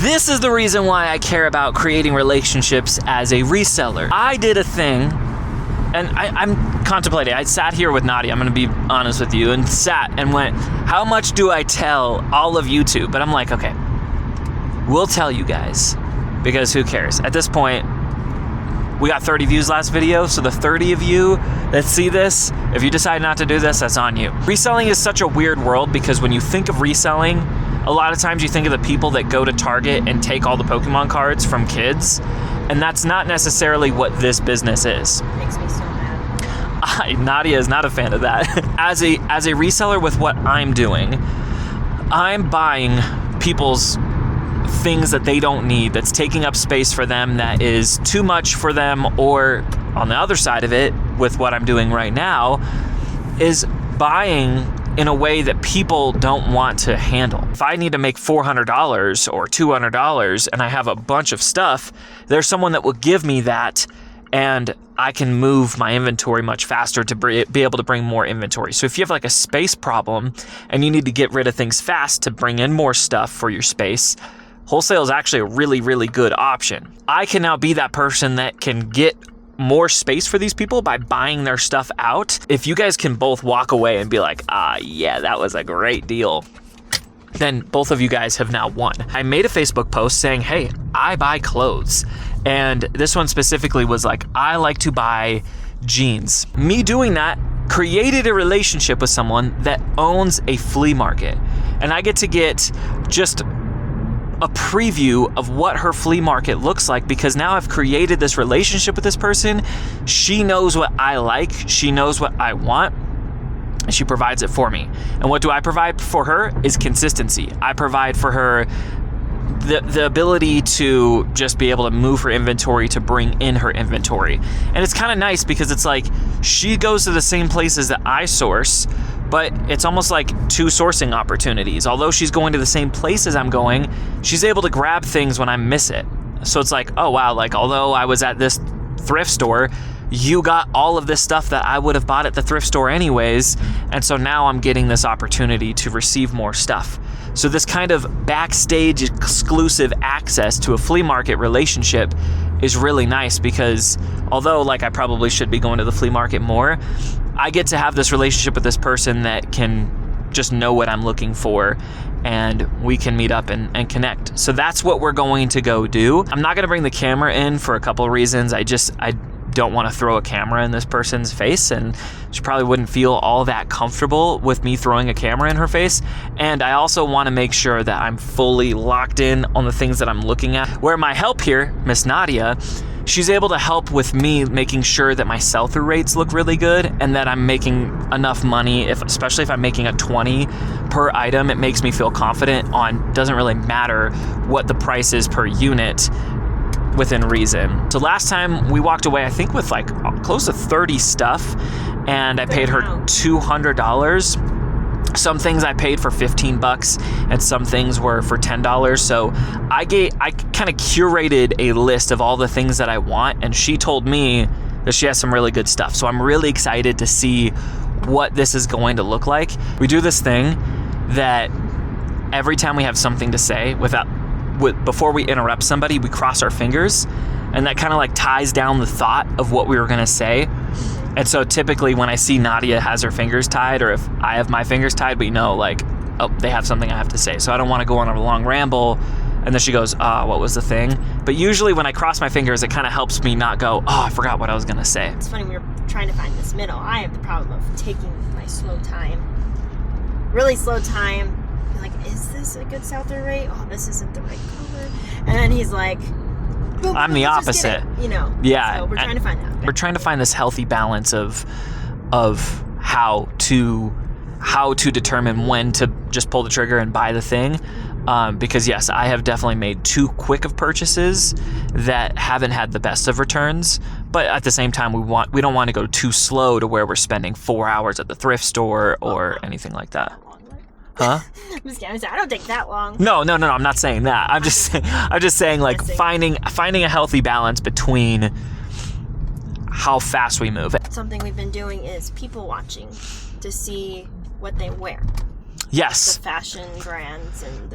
This is the reason why I care about creating relationships as a reseller. I did a thing, and I'm contemplating. I sat here with Nadia, I'm going to be honest with you, and sat and went, how much do I tell all of YouTube? But I'm like, okay, we'll tell you guys, because who cares? At this point, we got 30 views last video, so the 30 of you that see this, if you decide not to do this, that's on you. Reselling is such a weird world because when you think of reselling, a lot of times you think of the people that go to Target and take all the Pokemon cards from kids, and that's not necessarily what this business is. Makes me so mad. Nadia is not a fan of that. As a reseller with what I'm doing, I'm buying people's things that they don't need, that's taking up space for them, that is too much for them, or on the other side of it, with what I'm doing right now, is buying in a way that people don't want to handle. If I need to make $400 or $200 and I have a bunch of stuff, there's someone that will give me that, and I can move my inventory much faster to be able to bring more inventory. So if you have like a space problem and you need to get rid of things fast to bring in more stuff for your space, wholesale is actually a really, really good option. I can now be that person that can get more space for these people by buying their stuff out. If you guys can both walk away and be like, yeah, that was a great deal, then both of you guys have now won. I made a Facebook post saying, hey, I buy clothes. And this one specifically was like, I like to buy jeans. Me doing that created a relationship with someone that owns a flea market. And I get to get just a preview of what her flea market looks like, because now I've created this relationship with this person. She knows what I like, she knows what I want, and she provides it for me. And what do I provide for her is consistency. I provide for her the ability to just be able to move her inventory, to bring in her inventory. And it's kind of nice because it's like she goes to the same places that I source, but it's almost like two sourcing opportunities. Although she's going to the same places I'm going, she's able to grab things when I miss it. So it's like, oh wow, like although I was at this thrift store, you got all of this stuff that I would have bought at the thrift store anyways, and so now I'm getting this opportunity to receive more stuff. So this kind of backstage exclusive access to a flea market relationship is really nice, because although like I probably should be going to the flea market more, I get to have this relationship with this person that can just know what I'm looking for, and we can meet up and connect. So that's what we're going to go do. I'm not gonna bring the camera in for a couple of reasons. I don't want to throw a camera in this person's face, and she probably wouldn't feel all that comfortable with me throwing a camera in her face. And I also want to make sure that I'm fully locked in on the things that I'm looking at. Where my help here, Miss Nadia, she's able to help with me making sure that my sell-through rates look really good and that I'm making enough money. Especially if I'm making a 20 per item, it makes me feel confident on, doesn't really matter what the price is per unit, within reason. So last time we walked away, I think with like close to 30 stuff, and I paid her $200. Some things I paid for $15 and some things were for $10. So I kind of curated a list of all the things that I want, and she told me that she has some really good stuff. So I'm really excited to see what this is going to look like. We do this thing that every time we have something to say, before we interrupt somebody, we cross our fingers, and that kind of like ties down the thought of what we were gonna say. And so typically when I see Nadia has her fingers tied, or if I have my fingers tied, we know like, oh, they have something I have to say. So I don't want to go on a long ramble, and then she goes, what was the thing? But usually when I cross my fingers, it kind of helps me not go, I forgot what I was gonna say. It's funny, we were trying to find this middle. I have the problem of taking my slow time, really slow time. Like, is this a good sell-through rate? Oh, this isn't the right color. And then he's like, I'm the opposite. Yeah. So we're trying to find that. We're trying to find this healthy balance of how to determine when to just pull the trigger and buy the thing. Because yes, I have definitely made too quick of purchases that haven't had the best of returns. But at the same time, we don't want to go too slow to where we're spending 4 hours at the thrift store or anything like that. Huh? I'm just kidding. I don't take that long. No. I'm not saying that. I'm just saying like finding a healthy balance between how fast we move. Something we've been doing is people watching to see what they wear. Yes. The fashion brands and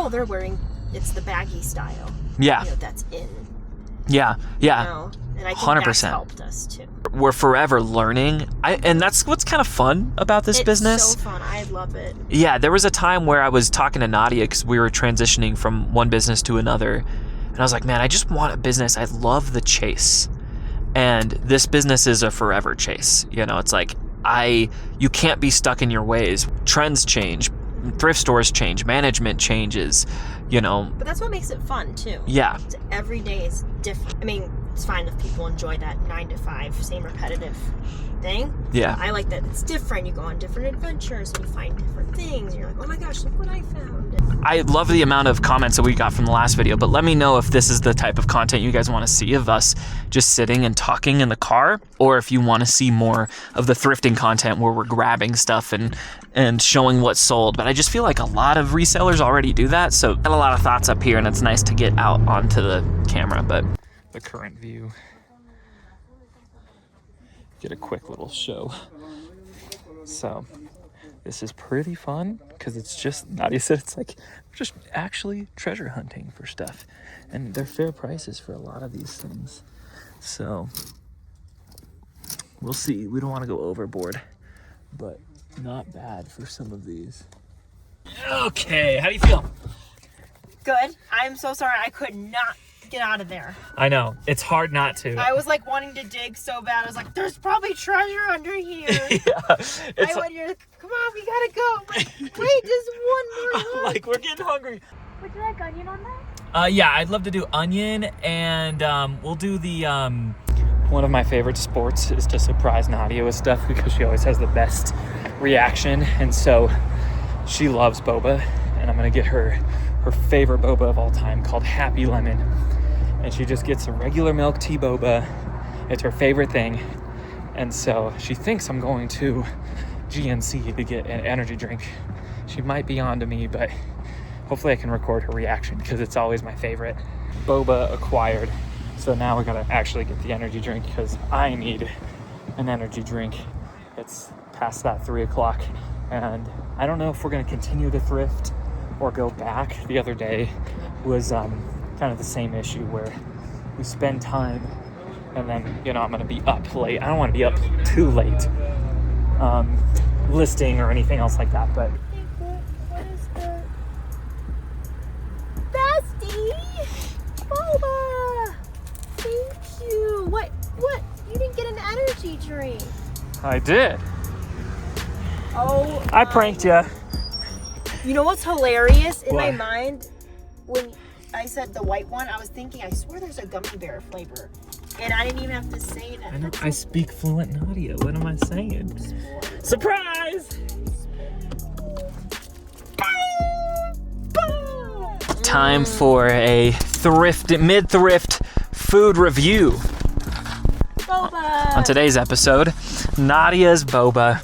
they're wearing it's the baggy style. Yeah. You know, that's in. Yeah. You know? And I think 100%. that's helped us too. We're forever learning. And that's what's kind of fun about this business. It's so fun. I love it. Yeah, there was a time where I was talking to Nadia because we were transitioning from one business to another. And I was like, man, I just want a business. I love the chase. And this business is a forever chase. You know, it's like, you can't be stuck in your ways. Trends change. Thrift stores change. Management changes. You know. But that's what makes it fun too. Yeah. Every day is different. I mean, it's fine if people enjoy that 9 to 5, same repetitive thing. Yeah. I like that it's different. You go on different adventures and you find different things. And you're like, oh my gosh, look what I found. I love the amount of comments that we got from the last video, but let me know if this is the type of content you guys want to see of us just sitting and talking in the car, or if you want to see more of the thrifting content where we're grabbing stuff and showing what's sold. But I just feel like a lot of resellers already do that, so I got a lot of thoughts up here, and it's nice to get out onto the camera. But the current view, get a quick little show. So this is pretty fun because it's just, Nadia said it's like just actually treasure hunting for stuff, and they're fair prices for a lot of these things. So we'll see. We don't want to go overboard, but not bad for some of these. Okay, how do you feel? Good. I'm so sorry. I could not get out of there. I know, it's hard not to. I was like wanting to dig so bad. I was like, there's probably treasure under here. Yeah, I went here, come on, we gotta go. I'm like, wait, just one more look. like, we're getting hungry. Would you like onion on that? Yeah, I'd love to do onion, and we'll do the one of my favorite sports is to surprise Nadia with stuff because she always has the best reaction, and so she loves boba, and I'm gonna get her favorite boba of all time called Happy Lemon, and she just gets a regular milk tea boba. It's her favorite thing, and so she thinks I'm going to GNC to get an energy drink. She might be on to me, but hopefully I can record her reaction because it's always my favorite. Boba acquired, so now we gotta actually get the energy drink because I need an energy drink. It's past that 3 o'clock, and I don't know if we're gonna continue to thrift or go back. The other day was kind of the same issue where we spend time and then, you know, I'm gonna be up late. I don't want to be up too late listing or anything else like that, but What is the bestie? Boba! Thank you. What? You didn't get an energy drink. I did. Oh. I pranked you. You know what's hilarious? In my What? mind, when I said the white one, I was thinking, I swear there's a gummy bear flavor. And I didn't even have to say that. I know, I speak fluent Nadia. What am I saying? Surprise! Time for a mid-thrift food review. Boba! On today's episode, Nadia's boba.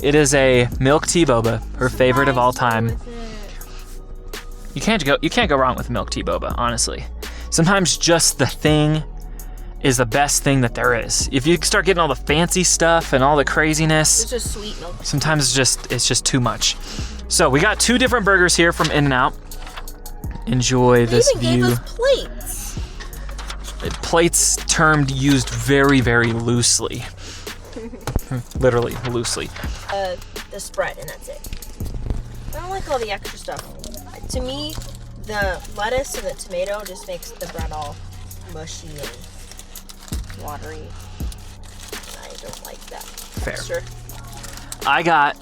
It is a milk tea boba, her favorite of all time. You can't go wrong with milk tea boba, honestly. Sometimes just the thing is the best thing that there is. If you start getting all the fancy stuff and all the craziness, It's just sweet milk. sometimes it's just too much. So we got 2 different burgers here from In-N-Out. Enjoy They this even view. gave us plates. Plates termed used very, very loosely. Literally loosely. The spread, and that's it. I don't like all the extra stuff. To me, the lettuce and the tomato just makes the bread all mushy and watery. I don't like that. Fair. Extra. I got,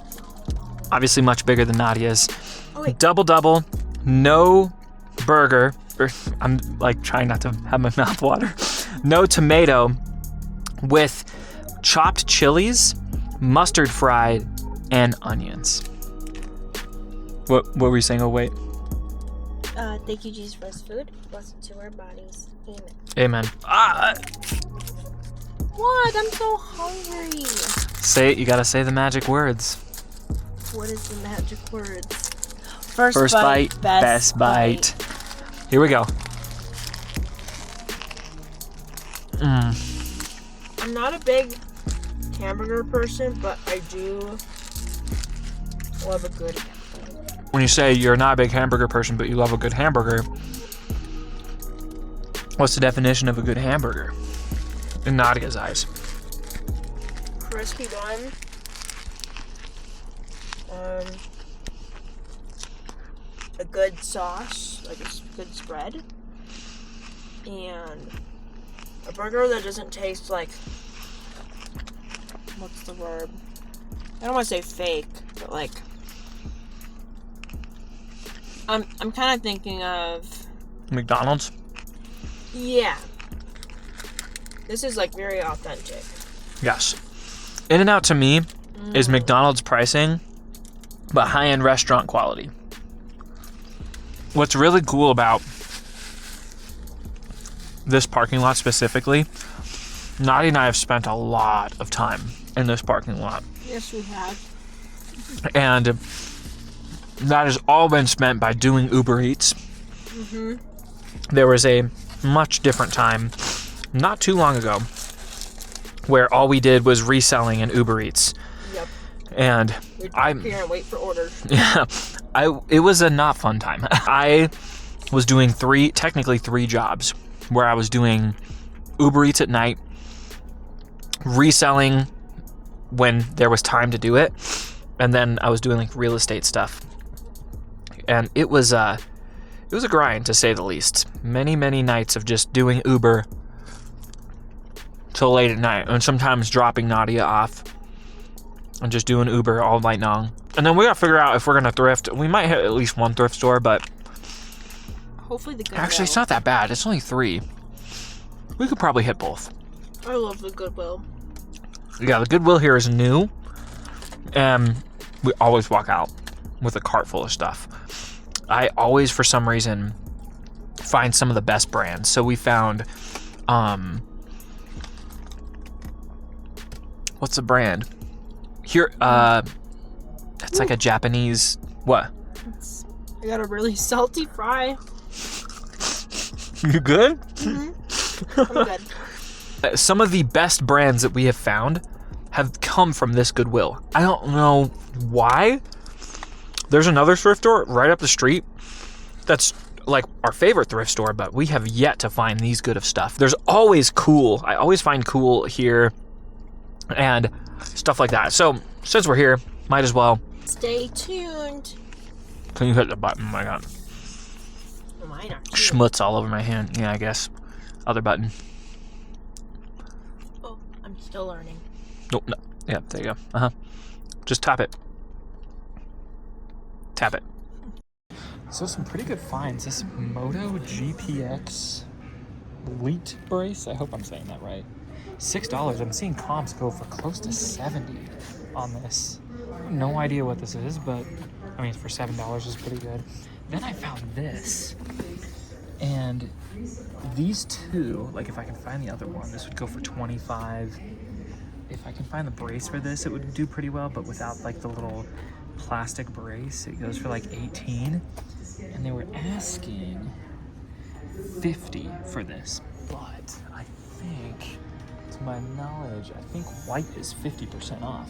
obviously much bigger than Nadia's, Oh, wait. double, no burger, I'm like trying not to have my mouth water, no tomato with chopped chilies, mustard fried, and onions. What were you saying? Oh, wait. Thank you, Jesus, for this food. Bless it to our bodies. Amen. Amen. What? I'm so hungry. Say it, you gotta say the magic words. What is the magic words? First bite, best bite. Here we go. I'm not a big hamburger person, but I do love a good when you say you're not a big hamburger person, but you love a good hamburger, what's the definition of a good hamburger in Nadia's eyes? Crispy bun. A good sauce, like a good spread, and a burger that doesn't taste like, what's the word? I don't want to say fake, but like, I'm kind of thinking of McDonald's? Yeah. This is like very authentic. Yes. In-N-Out to me is McDonald's pricing, but high-end restaurant quality. What's really cool about this parking lot specifically, Nadia and I have spent a lot of time in this parking lot. Yes, we have. And that has all been spent by doing Uber Eats. Mm-hmm. There was a much different time, not too long ago, where all we did was reselling in Uber Eats. Yep. And We'd park here and wait for orders. Yeah, it was a not fun time. I was doing technically three jobs, where I was doing Uber Eats at night, reselling when there was time to do it, and then I was doing like real estate stuff. And it was a grind, to say the least. Many nights of just doing Uber till late at night, and sometimes dropping Nadia off and just doing Uber all night long. And then we gotta figure out if we're gonna thrift. We might hit at least one thrift store, but hopefully the Goodwill. Actually, it's not that bad. It's only 3. We could probably hit both. I love the Goodwill. Yeah, the Goodwill here is new, and we always walk out with a cart full of stuff. I always, for some reason, find some of the best brands. So we found, what's the brand? Here, it's like a Japanese, what? I got a really salty fry. You good? Mm-hmm. I'm good. Some of the best brands that we have found have come from this Goodwill. I don't know why. There's another thrift store right up the street that's like our favorite thrift store, but we have yet to find these good of stuff. There's always cool. I always find cool here and stuff like that. So since we're here, might as well. Stay tuned. Can you hit the button? Oh my God. Mine are cute. Schmutz all over my hand. Yeah, I guess. Other button. Oh, I'm still learning. Nope. No. Yeah, there you go. Just tap it. Tap it. So some pretty good finds. This Moto GPX Elite brace. I hope I'm saying that right. $6. I'm seeing comps go for close to 70 on this. No idea what this is, but I mean, for $7 is pretty good. Then I found this, and these two, like if I can find the other one, this would go for 25. If I can find the brace for this, it would do pretty well, but without like the little plastic brace, it goes for like 18. And they were asking 50 for this, but I think, to my knowledge, I think white is 50% off,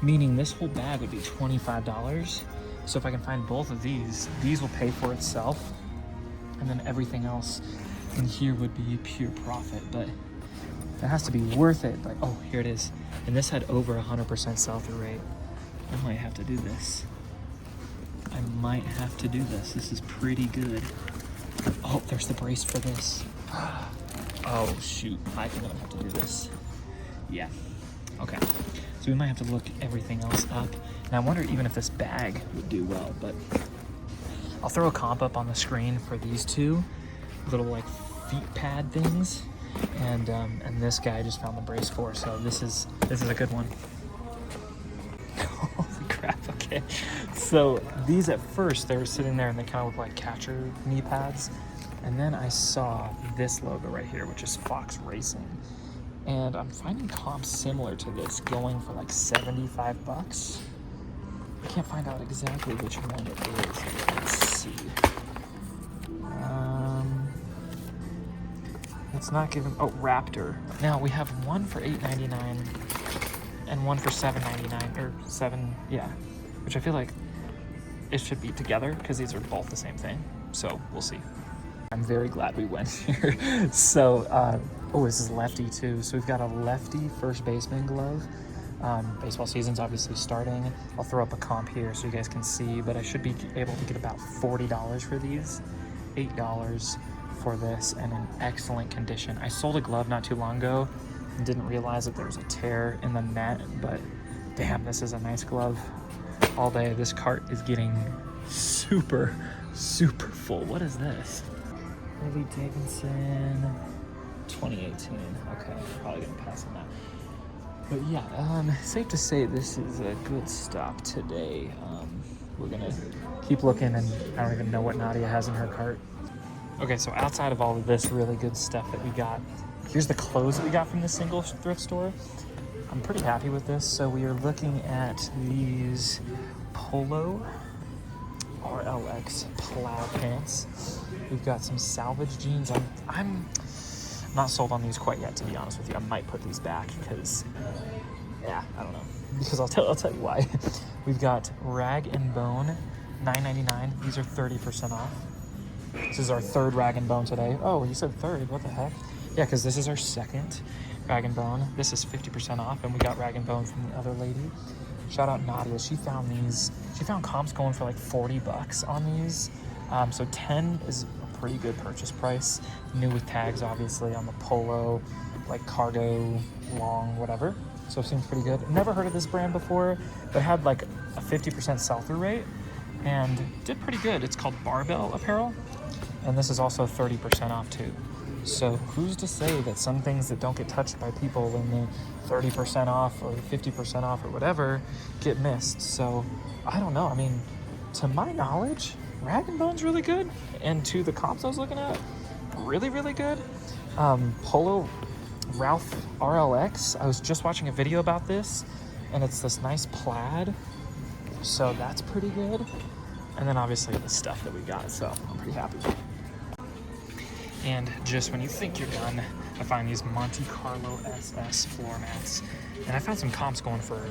meaning this whole bag would be $25. So if I can find both of these will pay for itself, and then everything else in here would be pure profit. But it has to be worth it. Like, oh, here it is. And this had over 100% sell-through rate. I might have to do this. This is pretty good. Oh, there's the brace for this. Oh, shoot. I think I'm gonna have to do this. Yeah. Okay. So we might have to look everything else up. And I wonder even if this bag would do well, but I'll throw a comp up on the screen for these two little like feet pad things. And this guy just found the brace for, so this is a good one. Holy crap, okay. So these at first, they were sitting there and they kind of look like catcher knee pads. And then I saw this logo right here, which is Fox Racing. And I'm finding comps similar to this going for like $75. I can't find out exactly which one it is. Let's see. It's not giving, oh, Raptor. Now we have one for $8.99 and one for $7.99, or $7, yeah. Which I feel like it should be together because these are both the same thing. So we'll see. I'm very glad we went here. So, oh, this is lefty too. So we've got a lefty first baseman glove. Baseball season's obviously starting. I'll throw up a comp here so you guys can see, but I should be able to get about $40 for these. $8 for this, and in excellent condition. I sold a glove not too long ago and didn't realize that there was a tear in the net, but damn, this is a nice glove. All day, this cart is getting super full. What is this? Harley Davidson 2018. Okay, probably gonna pass on that. But yeah, safe to say this is a good stop today. We're gonna keep looking, and I don't even know what Nadia has in her cart. Okay, so outside of all of this really good stuff that we got, here's the clothes that we got from the single thrift store. I'm pretty happy with this. So we are looking at these Polo RLX plaid pants. We've got some salvage jeans. I'm not sold on these quite yet, to be honest with you. I might put these back because, yeah, I don't know. Because I'll tell you why. We've got Rag and Bone, $9.99. These are 30% off. This is our third Rag and Bone today. Oh, you said third. What the heck? Yeah, because this is our second Rag and Bone. This is 50% off, and we got Rag and Bone from the other lady. Shout out Nadia. She found these. She found comps going for like $40 on these. So 10 is a pretty good purchase price. New with tags, obviously, on the Polo, like cargo, long, whatever. So it seems pretty good. Never heard of this brand before, but had like a 50% sell-through rate and did pretty good. It's called Barbell Apparel, and this is also 30% off too. So who's to say that some things that don't get touched by people when they're 30% off or 50% off or whatever get missed? So I don't know. I mean, to my knowledge, Rag & Bone's really good. And to the comps I was looking at, really, really good. Polo Ralph RLX, I was just watching a video about this, and it's this nice plaid. So that's pretty good. And then obviously the stuff that we got, so I'm pretty happy. And just when you think you're done, I find these Monte Carlo SS floor mats. And I found some comps going for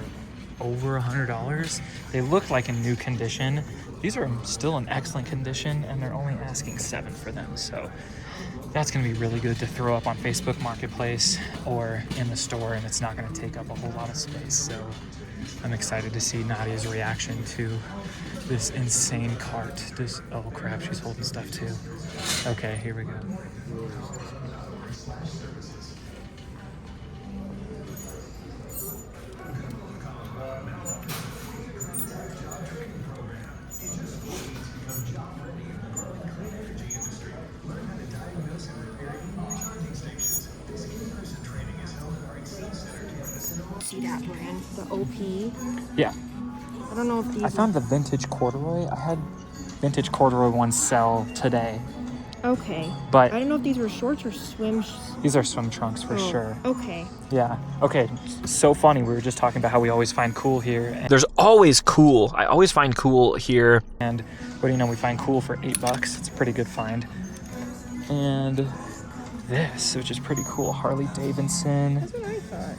over $100. They look like in new condition. These are still in excellent condition, and they're only asking $7 for them. So that's gonna be really good to throw up on Facebook Marketplace or in the store, and it's not gonna take up a whole lot of space. So I'm excited to see Nadia's reaction to this insane cart. Oh crap, she's holding stuff too. Okay, here we go. See that brand, the OP? Yeah. I don't know if these. I found the vintage corduroy. I had vintage corduroy ones sell today. Okay. But I don't know if these were shorts or swim. These are swim trunks for sure. Okay. Yeah. Okay. So funny. We were just talking about how we always find cool here. There's always cool. I always find cool here. And what do you know? We find cool for $8. It's a pretty good find. And this, which is pretty cool. Harley Davidson. That's what I thought.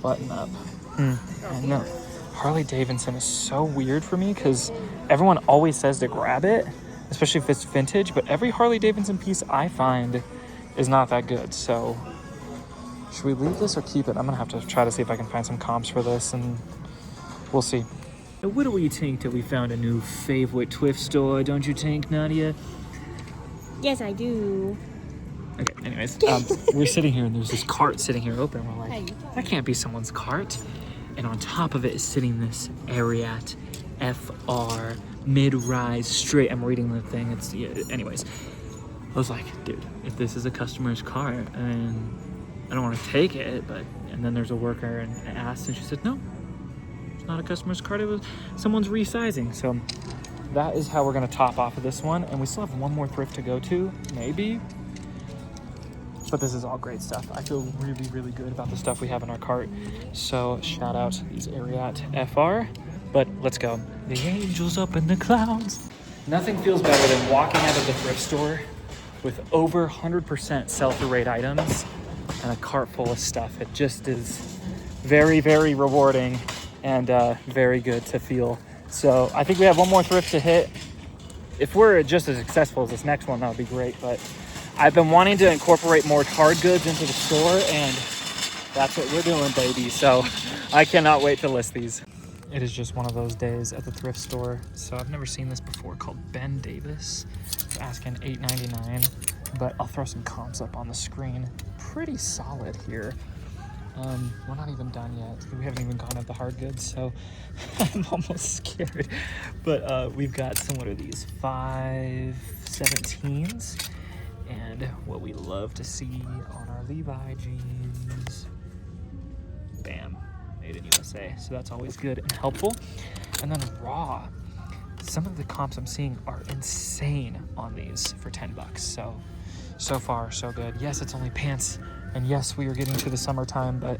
Button up. I know. Harley Davidson is so weird for me because everyone always says to grab it, especially if it's vintage, but every Harley Davidson piece I find is not that good. So should we leave this or keep it? I'm gonna have to try to see if I can find some comps for this, and we'll see. Now, what do we think that we found a new favorite thrift store, don't you think, Nadia? Yes, I do. Okay, anyways, we're sitting here and there's this cart sitting here open. We're like, that can't be someone's cart. And on top of it is sitting this Ariat FR mid-rise straight. I'm reading the thing. It's, yeah, anyways. I was like, dude, if this is a customer's cart, and I don't want to take it, but, and then there's a worker and I asked, and she said, no, it's not a customer's cart. It was someone's resizing. So that is how we're going to top off of this one. And we still have one more thrift to go to, maybe. But this is all great stuff. I feel really, really good about the stuff we have in our cart. So shout out these Ariat FR. But let's go. The angels up in the clouds. Nothing feels better than walking out of the thrift store with over 100% sell-through rate items and a cart full of stuff. It just is very, very rewarding and very good to feel So I think we have one more thrift to hit. If we're just as successful as this next one, that would be great. But I've been wanting to incorporate more hard goods into the store, and that's what we're doing, baby. So I cannot wait to list these. It is just one of those days at the thrift store. So I've never seen this before, called Ben Davis. It's asking $8.99, but I'll throw some comps up on the screen. Pretty solid here. We're not even done yet. We haven't even gone at the hard goods, so I'm almost scared. But we've got some, what are these? 517s. And what we love to see on our Levi jeans. Bam. Made in USA. So that's always good and helpful. And then raw. Some of the comps I'm seeing are insane on these for $10. So far, so good. Yes, it's only pants. And yes, we are getting to the summertime, but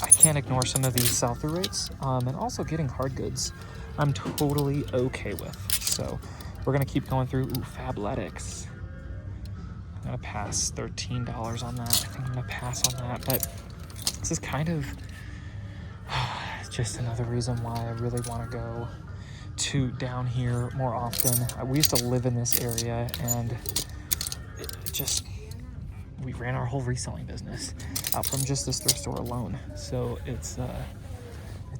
I can't ignore some of these sell-through rates. And also getting hard goods, I'm totally okay with. So we're gonna keep going through. Ooh, Fabletics. I'm gonna pass $13 on that. I think I'm gonna pass on that, but this is kind of just another reason why I really wanna go to down here more often. We used to live in this area, and we ran our whole reselling business out from just this thrift store alone. So it's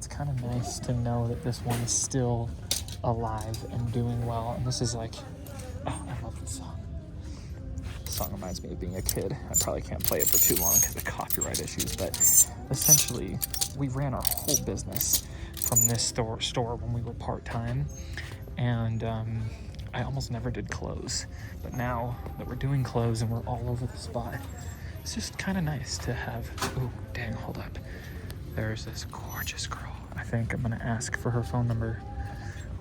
kind of nice to know that this one is still alive and doing well. And this is like, oh, I love this song. This song reminds me of being a kid. I probably can't play it for too long because of copyright issues, but essentially we ran our whole business from this store when we were part-time. And I almost never did clothes, but now that we're doing clothes and we're all over the spot, it's just kind of nice to have. Oh, dang, hold up. There's this gorgeous girl. I think I'm gonna ask for her phone number.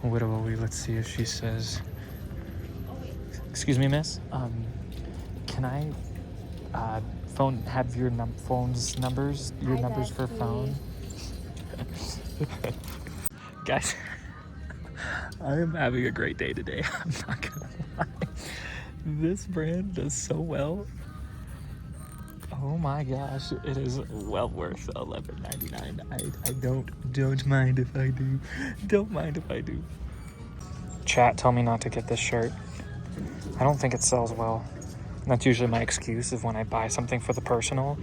Let's see if she says, excuse me, miss, can I have your phone's numbers, your numbers for phone? Guys, I am having a great day today. I'm not gonna lie. This brand does so well. Oh my gosh, it is well worth $11.99. I don't mind if I do. Don't mind if I do. Chat, tell me not to get this shirt. I don't think it sells well. And that's usually my excuse of when I buy something for the personal.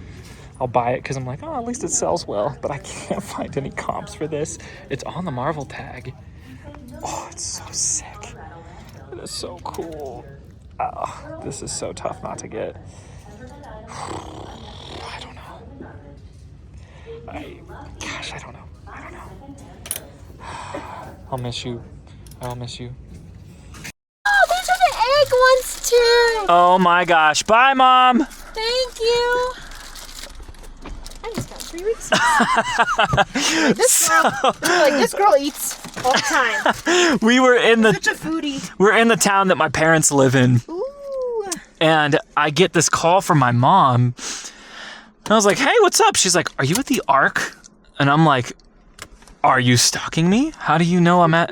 I'll buy it because I'm like, oh, at least it sells well. But I can't find any comps for this. It's on the Marvel tag. Oh, it's so sick. It is so cool. Oh, this is so tough not to get. I don't know. I don't know. I'll miss you. I'll miss you. Oh, these are the egg ones too. Oh my gosh. Bye, Mom. Thank you. I just got 3 weeks. This girl eats all the time. We were in Such a foodie. we're in the town that my parents live in. Ooh. And I get this call from my mom. And I was like, hey, what's up? She's like, are you at the Ark? And I'm like, are you stalking me? How do you know I'm at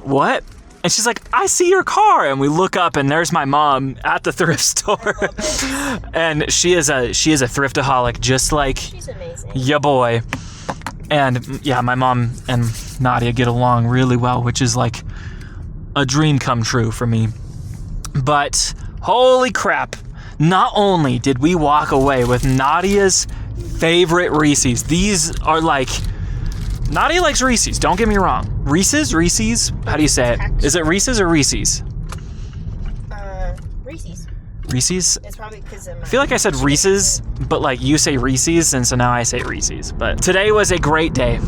what? And she's like, I see your car. And we look up and there's my mom at the thrift store. And she is a thriftaholic, just like She's amazing. ya boy. And yeah, my mom and Nadia get along really well, which is like a dream come true for me. But holy crap, not only did we walk away with Nadia's favorite Reese's. These are like, Nadia likes Reese's, don't get me wrong. Reese's? How do you say it? Is it Reese's or Reese's? Reese's. Reese's? It's probably because of my... I feel like I said Reese's, but like you say Reese's, and so now I say Reese's. But today was a great day.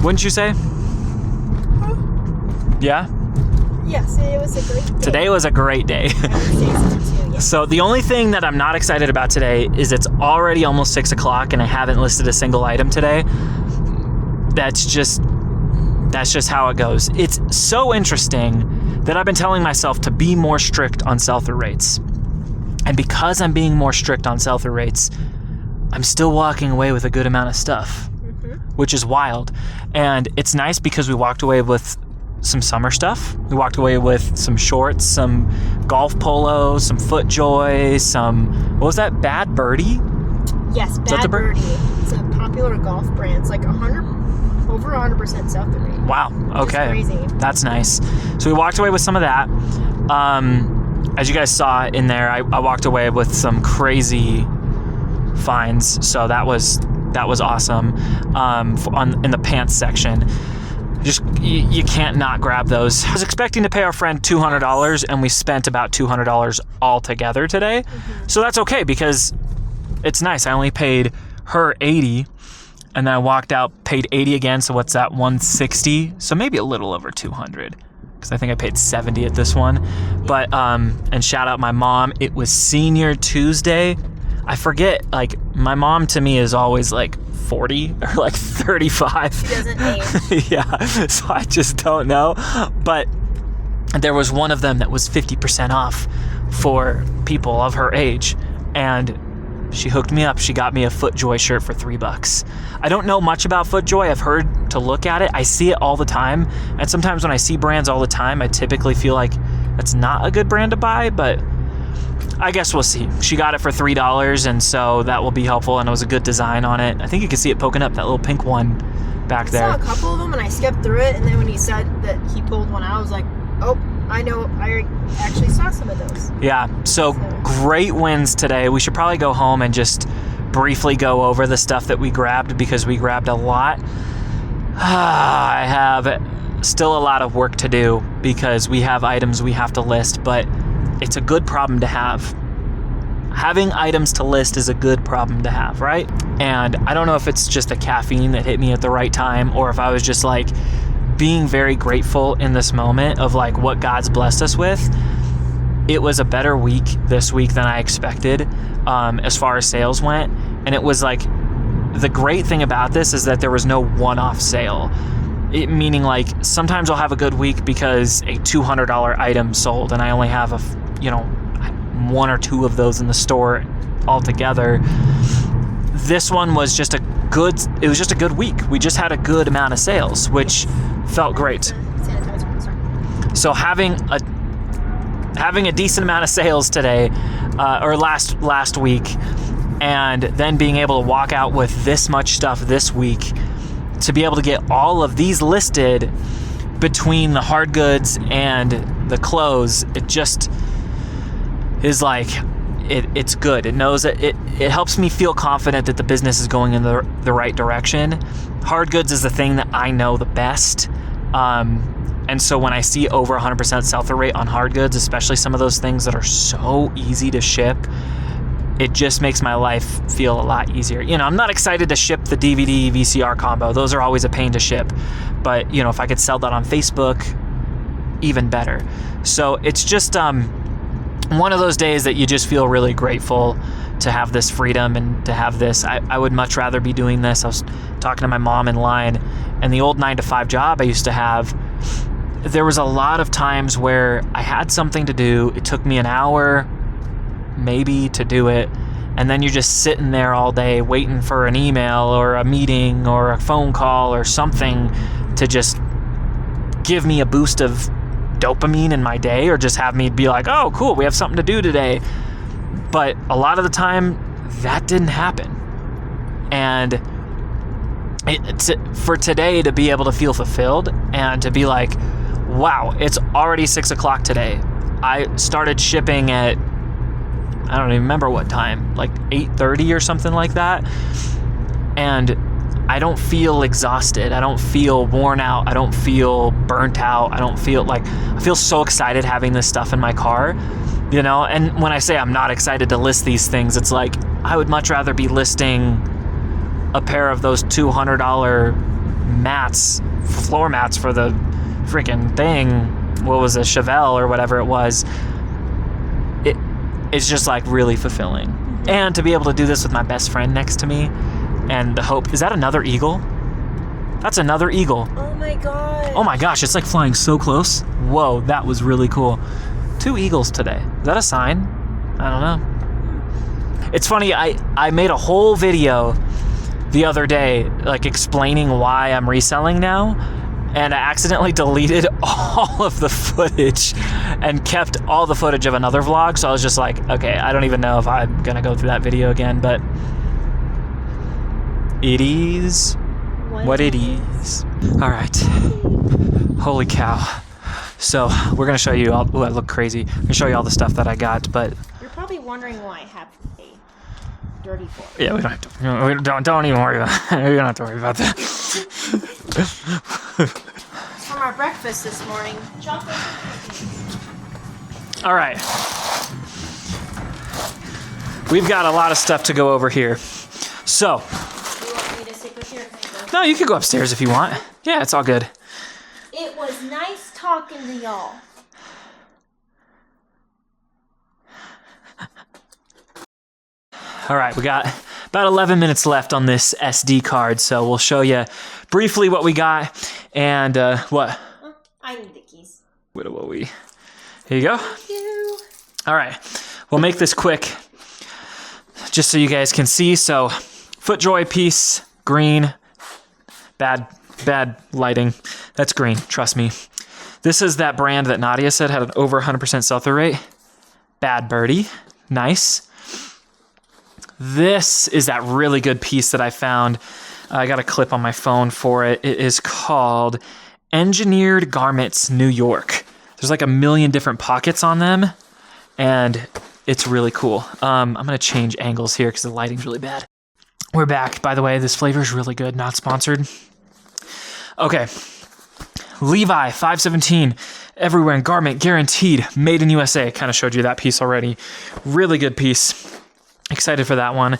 Wouldn't you say? Yeah? Yes, it was a great day. Today was a great day. I would say so too, yes. So the only thing that I'm not excited about today is it's already almost 6 o'clock and I haven't listed a single item today. That's just how it goes. It's so interesting that I've been telling myself to be more strict on sell-through rates. And because I'm being more strict on sell-through rates, I'm still walking away with a good amount of stuff, which is wild. And it's nice because we walked away with some summer stuff. We walked away with some shorts, some golf polos, some FootJoy, what was that, Bad Birdie? Yes, Bad Birdie. It's a popular golf brand. It's like $100 Over 100% sell-through rate. Wow. Okay. It's crazy. That's nice. So we walked away with some of that. As you guys saw in there, I walked away with some crazy finds. So that was awesome. In the pants section. Just you can't not grab those. I was expecting to pay our friend $200, and we spent about $200 all together today. So that's okay because it's nice. I only paid her $80, and then I walked out, paid $80 again. So what's that? $160. So maybe a little over $200 because I think I paid $70 at this one. But and shout out my mom. It was Senior Tuesday. I forget. Like my mom to me is always like 40 or like 35. She doesn't age. Yeah, so I just don't know. But there was one of them that was 50% off for people of her age, and she hooked me up. She got me a FootJoy shirt for $3. I don't know much about FootJoy. I've heard to look at it. I see it all the time, and sometimes when I see brands all the time, I typically feel like that's not a good brand to buy, but I guess we'll see. She got it for $3, and so that will be helpful, and it was a good design on it. I think you can see it poking up, that little pink one back there. I saw a couple of them, and I skipped through it, and then when he said that he pulled one out, I was like, oh, I know, I actually saw some of those. Yeah, so great wins today. We should probably go home and just briefly go over the stuff that we grabbed because we grabbed a lot. I have still a lot of work to do because we have items we have to list, but it's a good problem to have. Having items to list is a good problem to have, right? And I don't know if it's just the caffeine that hit me at the right time or if I was just like being very grateful in this moment of like what God's blessed us with. It was a better week this week than I expected as far as sales went. And it was like, the great thing about this is that there was no one-off sale. Meaning like sometimes I'll have a good week because a $200 item sold and I only have one or two of those in the store altogether. This one was just a good week. We just had a good amount of sales, which felt great. So having a decent amount of sales today, or last week, and then being able to walk out with this much stuff this week, to be able to get all of these listed between the hard goods and the clothes, it just is like, it's good. It knows that it helps me feel confident that the business is going in the right direction. Hard goods is the thing that I know the best. And so when I see over 100% sell-through rate on hard goods, especially some of those things that are so easy to ship, it just makes my life feel a lot easier. I'm not excited to ship the DVD VCR combo. Those are always a pain to ship. But, if I could sell that on Facebook, even better. So it's just one of those days that you just feel really grateful to have this freedom and to have this. I would much rather be doing this. I was talking to my mom in line, and the old 9-to-5 job I used to have, there was a lot of times where I had something to do. It took me an hour maybe to do it, and then you're just sitting there all day waiting for an email or a meeting or a phone call or something to just give me a boost of dopamine in my day, or just have me be like, oh cool, we have something to do today. But a lot of the time that didn't happen, and for today to be able to feel fulfilled and to be like, wow, it's already 6 o'clock today. I started shipping at, I don't even remember what time, like 8:30 or something like that. And I don't feel exhausted. I don't feel worn out. I don't feel burnt out. I feel so excited having this stuff in my car, And when I say I'm not excited to list these things, it's like I would much rather be listing a pair of those $200 mats, floor mats for the freaking thing. What was it, Chevelle or whatever it was. It's just like really fulfilling. And to be able to do this with my best friend next to me, and the hope, is that another eagle? That's another eagle. Oh my god. Oh my gosh, it's like flying so close. Whoa, that was really cool. 2 eagles today. Is that a sign? I don't know. It's funny, I made a whole video the other day, like explaining why I'm reselling now, and I accidentally deleted all of the footage and kept all the footage of another vlog. So I was just like, okay, I don't even know if I'm gonna go through that video again, but it is what it is. All right. Holy cow. So we're gonna show you all. Oh, I look crazy. I'm gonna show you all the stuff that I got, but You're probably wondering why I have a dirty fork. yeah, we don't have to. We don't even worry about. We don't have to worry about that. For my breakfast this morning, chocolate and cookies. All right. We've got a lot of stuff to go over here. So. You want me to stick with you or can I go? No, you can go upstairs if you want. Yeah, it's all good. It was nice talking to y'all. All right, we got about 11 minutes left on this SD card, so we'll show you briefly what we got and what? I need the keys. What will we? Here you go. Thank you. All right, we'll make this quick just so you guys can see. So, FootJoy piece, green, bad lighting. That's green, trust me. This is that brand that Nadia said had an over 100% sell-through rate. Bad Birdie, nice. This is that really good piece that I found. I got a clip on my phone for it. It is called Engineered Garments New York. There's like a million different pockets on them, and it's really cool. I'm gonna change angles here because the lighting's really bad. We're back. By the way, this flavor is really good, not sponsored. Okay, Levi 517, everywhere in garment, guaranteed, made in USA. Kind of showed you that piece already. Really good piece. Excited for that one.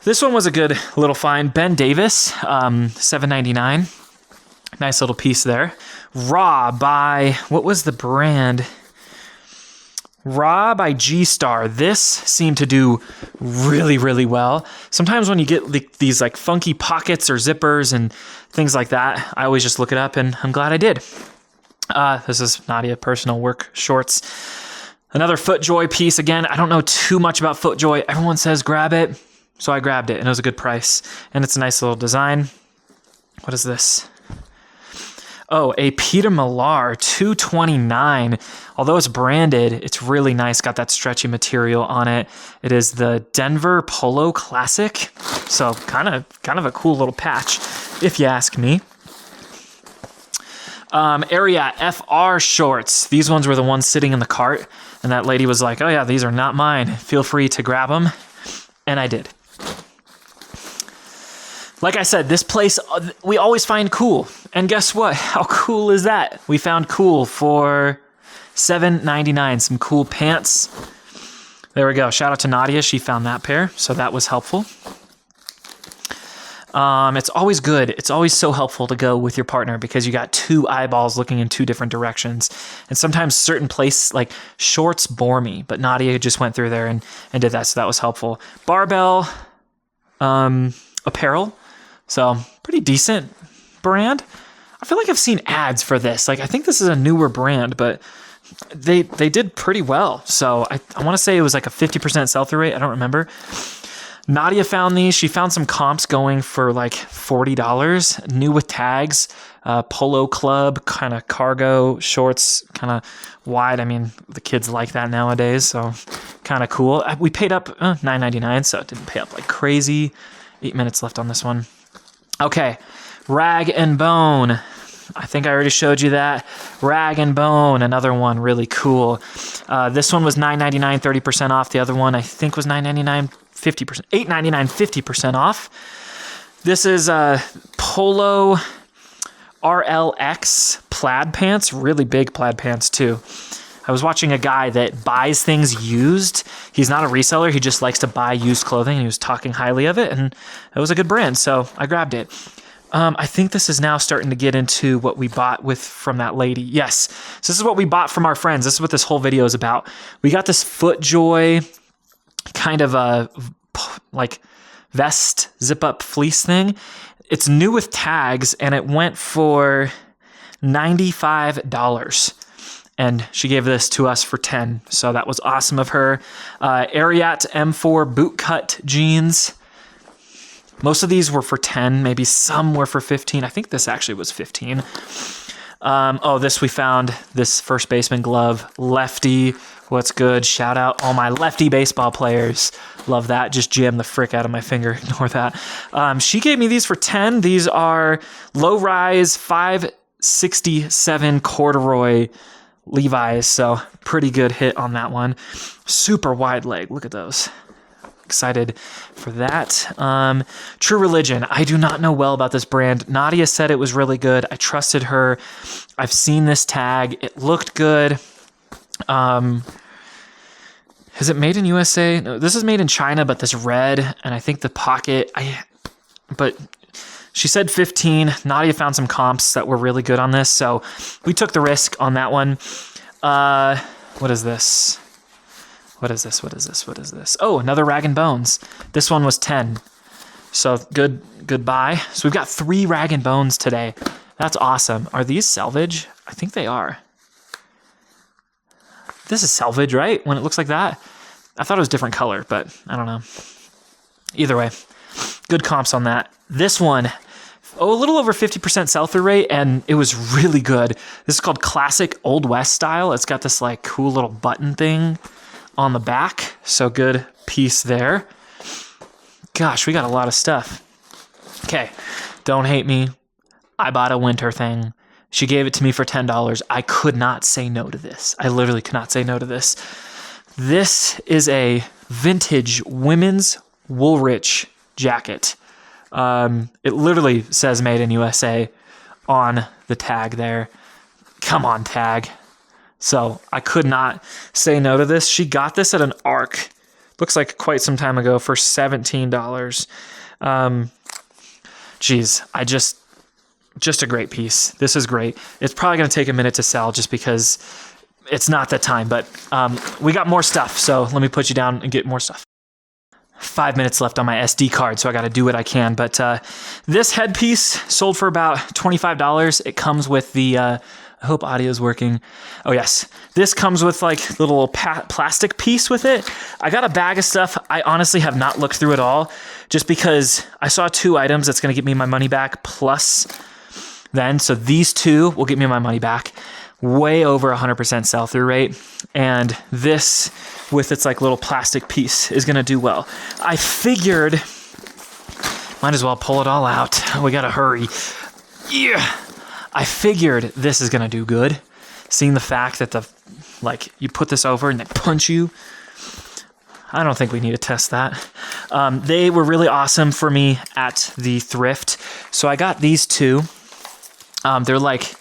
This one was a good little find. Ben Davis, $7.99. Nice little piece there. Raw by, what was the brand? Raw by G-Star. This seemed to do really, really well. Sometimes when you get these like funky pockets or zippers and things like that, I always just look it up, and I'm glad I did. This is Nadia personal work shorts. Another FootJoy piece. Again, I don't know too much about FootJoy. Everyone says grab it, so I grabbed it, and it was a good price. And it's a nice little design. What is this? Oh, a Peter Millar $2.29. Although it's branded, it's really nice. Got that stretchy material on it. It is the Denver Polo Classic. So kind of a cool little patch, if you ask me. Area FR shorts. These ones were the ones sitting in the cart, and that lady was like, "Oh yeah, these are not mine. Feel free to grab them," and I did. Like I said, this place, we always find cool. And guess what? How cool is that? We found cool for $7.99. Some cool pants. There we go. Shout out to Nadia. She found that pair, so that was helpful. It's always good. It's always so helpful to go with your partner because you got two eyeballs looking in two different directions. And sometimes certain places, like shorts, bore me. But Nadia just went through there and did that, so that was helpful. Barbell apparel. So pretty decent brand. I feel like I've seen ads for this. Like I think this is a newer brand, but they did pretty well. So I want to say it was like a 50% sell-through rate. I don't remember. Nadia found these. She found some comps going for like $40. New with tags. Polo Club kind of cargo shorts, kind of wide. I mean, the kids like that nowadays, so kind of cool. We paid up $9.99, so it didn't pay up like crazy. 8 minutes left on this one. Okay, Rag and Bone. I think I already showed you that. Rag and Bone, another one, really cool. This one was $9.99, 30% off. The other one I think was $9.99, 50%, $8.99, 50% off. This is Polo RLX plaid pants, really big plaid pants too. I was watching a guy that buys things used. He's not a reseller. He just likes to buy used clothing. He was talking highly of it, and it was a good brand, so I grabbed it. I think this is now starting to get into what we bought from that lady. Yes, so this is what we bought from our friends. This is what this whole video is about. We got this FootJoy kind of a like vest zip-up fleece thing. It's new with tags, and it went for $95. And she gave this to us for $10, so that was awesome of her. Ariat M4 bootcut jeans. Most of these were for $10, maybe some were for $15. I think this actually was $15. This we found, this first baseman glove, lefty, What's good? Shout out all my lefty baseball players. Love that. Just jammed the frick out of my finger. Ignore that. She gave me these for 10. These are low rise 567 corduroy Levi's. So pretty good hit on that one. Super wide leg. Look at those. Excited for that. True Religion. I do not know well about this brand. Nadia said it was really good. I trusted her. I've seen this tag. It looked good. Is it made in USA? No, this is made in China, but this red, and I think the pocket, but she said 15. Nadia found some comps that were really good on this, so we took the risk on that one. What is this? What is this? Oh, another Rag & Bones. This one was 10. So goodbye. So we've got 3 Rag & Bones today. That's awesome. Are these salvage? I think they are. This is salvage, right? When it looks like that? I thought it was different color, but I don't know. Either way, good comps on that. This one, a little over 50% sell-through rate, and it was really good. This is called Classic Old West style. It's got this like cool little button thing on the back. So good piece there. Gosh, we got a lot of stuff. Okay, don't hate me. I bought a winter thing. She gave it to me for $10. I could not say no to this. I literally could not say no to this. This is a vintage women's Woolrich jacket. It literally says made in USA on the tag there. Come on, tag. So I could not say no to this. She got this at an ARC. Looks like quite some time ago for $17. Geez, just a great piece. This is great. It's probably going to take a minute to sell just because it's not that time, but we got more stuff. So let me put you down and get more stuff. 5 minutes left on my SD card, so I got to do what I can. But this headpiece sold for about $25. It comes with the, I hope audio is working. Oh yes. This comes with like the little plastic piece with it. I got a bag of stuff. I honestly have not looked through it all just because I saw 2 items that's going to get me my money back plus then. So these 2 will get me my money back. Way over 100% sell-through rate. And this with its like little plastic piece is going to do well. I figured, might as well pull it all out. We got to hurry. Yeah. I figured this is going to do good. Seeing the fact that you put this over and they punch you. I don't think we need to test that. They were really awesome for me at the thrift. So I got these 2. They're like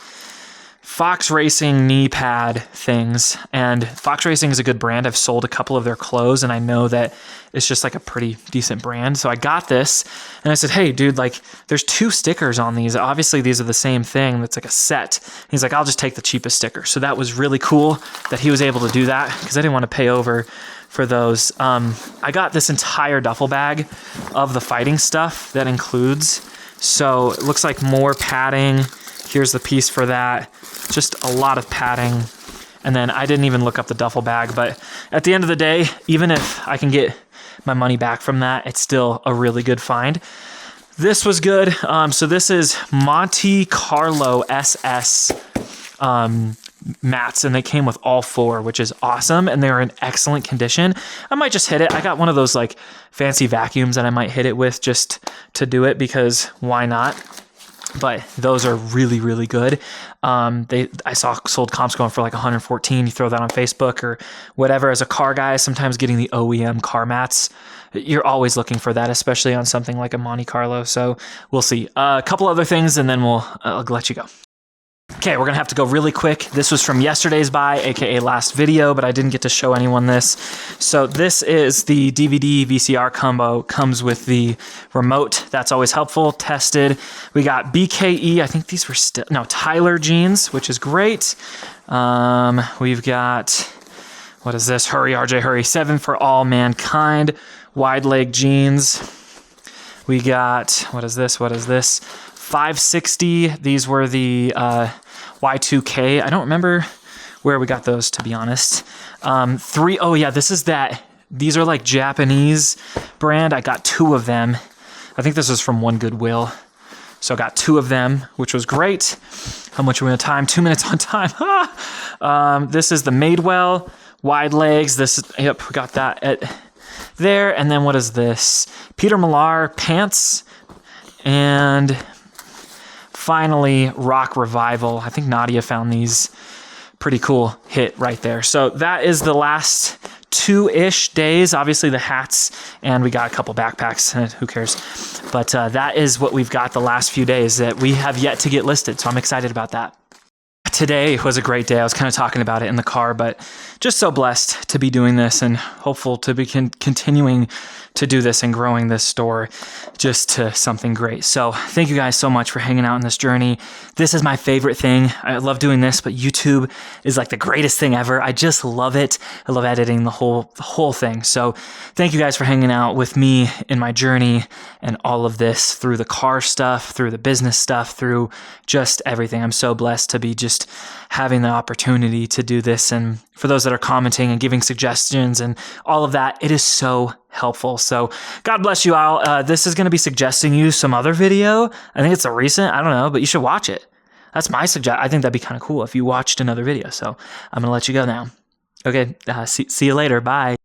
Fox Racing knee pad things, and Fox Racing is a good brand. I've sold a couple of their clothes, and I know that it's just like a pretty decent brand. So I got this, and I said, hey, dude, like there's 2 stickers on these. Obviously, these are the same thing. That's like a set. He's like, I'll just take the cheapest sticker. So that was really cool that he was able to do that because I didn't want to pay over for those. I got this entire duffel bag of the fighting stuff that includes. So it looks like more padding. Here's the piece for that. Just a lot of padding. And then I didn't even look up the duffel bag, but at the end of the day, even if I can get my money back from that, it's still a really good find. This was good. So this is Monte Carlo SS mats, and they came with all 4, which is awesome, and they're in excellent condition. I might just hit it. I got one of those like fancy vacuums that I might hit it with just to do it because why not? But those are really, really good. I saw sold comps going for like 114. You throw that on Facebook or whatever. As a car guy, sometimes getting the OEM car mats, you're always looking for that, especially on something like a Monte Carlo. So we'll see. A couple other things, and then I'll let you go. Okay, we're going to have to go really quick. This was from yesterday's buy, aka last video, but I didn't get to show anyone this. So this is the DVD VCR combo. Comes with the remote. That's always helpful. Tested. We got BKE. I think these were Tyler jeans, which is great. We've got, what is this? Hurry, RJ, hurry. 7 for all mankind. Wide leg jeans. We got, what is this? 560. These were the Y2K. I don't remember where we got those, to be honest. 3, oh yeah, this is that. These are like Japanese brand. I got 2 of them. I think this was from One Goodwill. So I got 2 of them, which was great. How much are we on time? 2 minutes on time. This is the Madewell wide legs. This, yep, we got that at there. And then what is this? Peter Millar pants. And finally, Rock Revival. I think Nadia found these. Pretty cool hit right there. So that is the last 2-ish days. Obviously the hats, and we got a couple backpacks. Who cares? But that is what we've got the last few days that we have yet to get listed. So I'm excited about that. Today was a great day. I was kind of talking about it in the car, but just so blessed to be doing this and hopeful to be continuing to do this and growing this store just to something great. So thank you guys so much for hanging out in this journey. This is my favorite thing. I love doing this, but YouTube is like the greatest thing ever. I just love it. I love editing the whole thing. So thank you guys for hanging out with me in my journey and all of this through the car stuff, through the business stuff, through just everything. I'm so blessed to be just having the opportunity to do this. And for those that are commenting and giving suggestions and all of that, it is so helpful. So God bless you all. This is going to be suggesting you some other video. I think it's a recent, I don't know, but you should watch it. That's my suggestion. I think that'd be kind of cool if you watched another video. So I'm going to let you go now. Okay. See you later. Bye.